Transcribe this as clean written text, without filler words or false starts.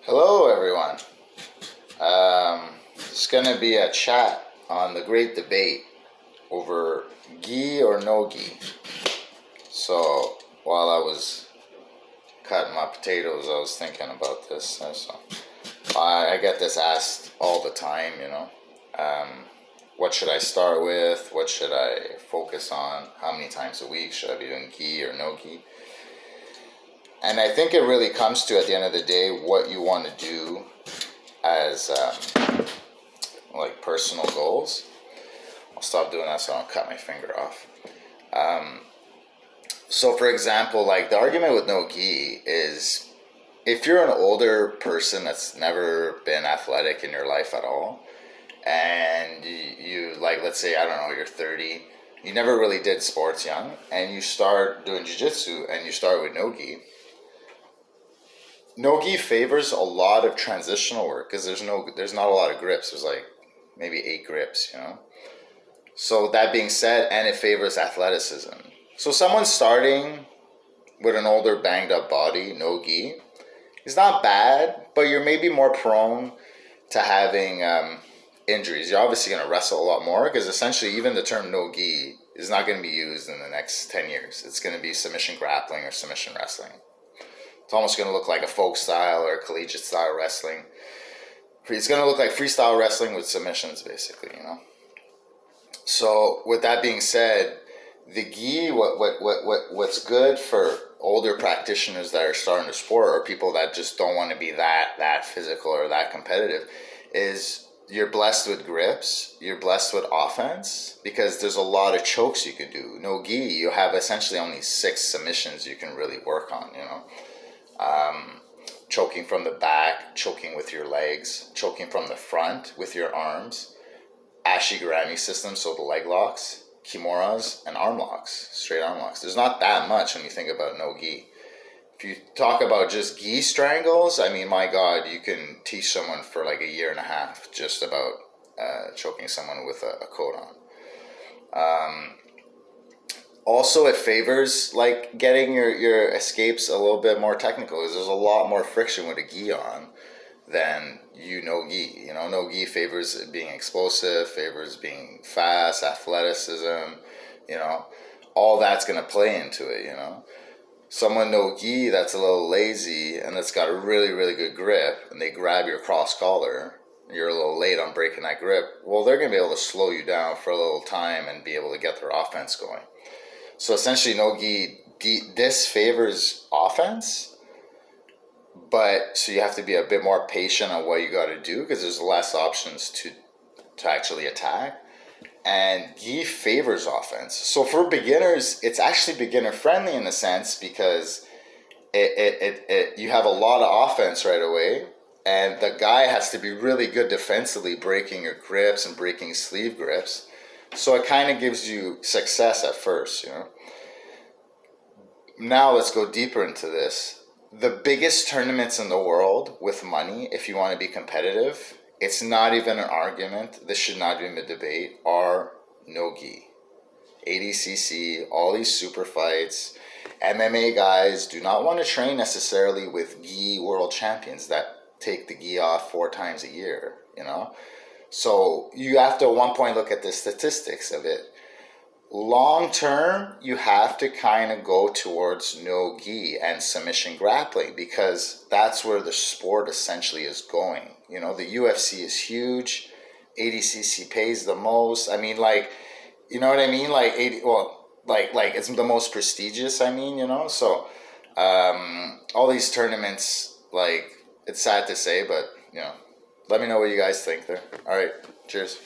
Hello, everyone. It's going to be a chat on the great debate over gi or no gi. So, while I was cutting my potatoes, I was thinking about this. I get this asked all the time, what should I start with? What should I focus on? How many times a week should I be doing gi or no gi? And I think it really comes to, at the end of the day, what you want to do as like personal goals. I'll stop doing that so I don't cut my finger off. So for example, like the argument with no gi is if you're an older person that's never been athletic in your life at all, and you like, let's say, I don't know, you're 30, you never really did sports young, and you start doing jiu-jitsu and you start with no gi. No-gi favors a lot of transitional work because there's not a lot of grips. There's like maybe 8 grips, So that being said, and it favors athleticism. So someone starting with an older banged up body, no-gi, is not bad, but you're maybe more prone to having injuries. You're obviously going to wrestle a lot more because essentially even the term no-gi is not going to be used in the next 10 years. It's going to be submission grappling or submission wrestling. It's almost going to look like a folk style or collegiate style wrestling. It's going to look like freestyle wrestling with submissions, basically, So with that being said, the gi, what's good for older practitioners that are starting to sport or people that just don't want to be that physical or that competitive, is you're blessed with grips, you're blessed with offense, because there's a lot of chokes you can do. No gi, you have essentially only 6 submissions you can really work on, choking from the back, choking with your legs, choking from the front with your arms, ashigarami system, so the leg locks, kimuras, and arm locks, straight arm locks. There's not that much when you think about no gi. If you talk about just gi strangles, I mean, my God, you can teach someone for like a year and a half just about choking someone with a coat on. Also, it favors like getting your escapes a little bit more technical because there's a lot more friction with a gi on than no gi. No gi favors being explosive, favors being fast, athleticism. All that's gonna play into it. Someone no gi that's a little lazy and that's got a really really good grip, and they grab your cross collar. You're a little late on breaking that grip. Well, they're gonna be able to slow you down for a little time and be able to get their offense going. So essentially, no-gi disfavors offense, but so you have to be a bit more patient on what you got to do because there's less options to actually attack. And gi favors offense. So for beginners, it's actually beginner friendly in a sense because you have a lot of offense right away, and the guy has to be really good defensively, breaking your grips and breaking sleeve grips. So it kind of gives you success at first, Now let's go deeper into this. The biggest tournaments in the world with money, if you want to be competitive, it's not even an argument. This should not be a debate. Are no-gi, ADCC, all these super fights. MMA guys do not want to train necessarily with gi world champions that take the gi off 4 times a year, So you have to at one point look at the statistics of it. Long term, you have to kind of go towards no gi and submission grappling because that's where the sport essentially is going. The UFC is huge. ADCC pays the most. I mean, like, you know what I mean? Like, like it's the most prestigious, So, all these tournaments, like, it's sad to say, but, let me know what you guys think there. All right. Cheers.